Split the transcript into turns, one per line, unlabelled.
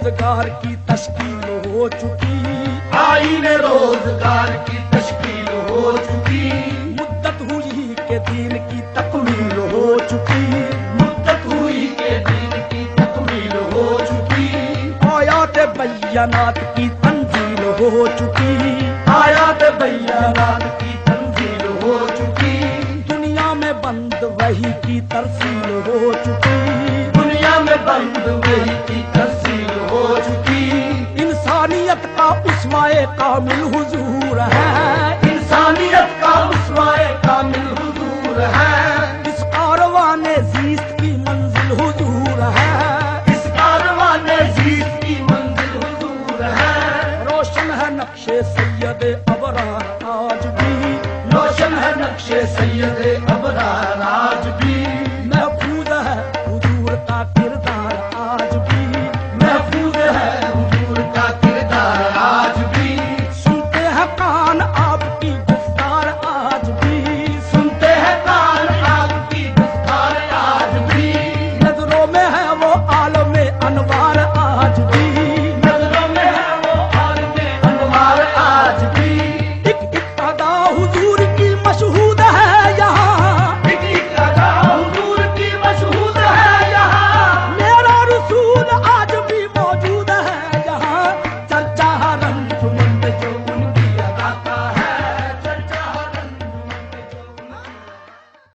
روزگار کی تشکیل ہو چکی،
آئین روزگار کی تشکیل ہو چکی،
مدت ہوئی کہ دین کی تکمیل ہو چکی،
مدت ہوئی کہ دین کی تکمیل ہو چکی،
آیات بینات کی تنزیل ہو چکی،
آیات بینات کی تنزیل ہو چکی،
دنیا میں بند وحی کی ترسیل ہو چکی،
دنیا میں بند وحی کی ترسیل ہو چکی،
انسانیت کا اسوائے کامل حضور ہے،
انسانیت کا اسوائے کامل حضور ہے،
اس کاروان زیست کی منزل حضور ہے،
اس کاروان زیست کی منزل حضور ہے،
روشن ہے نقش سید ابرار آج بھی،
روشن ہے نقش سید ابرار آج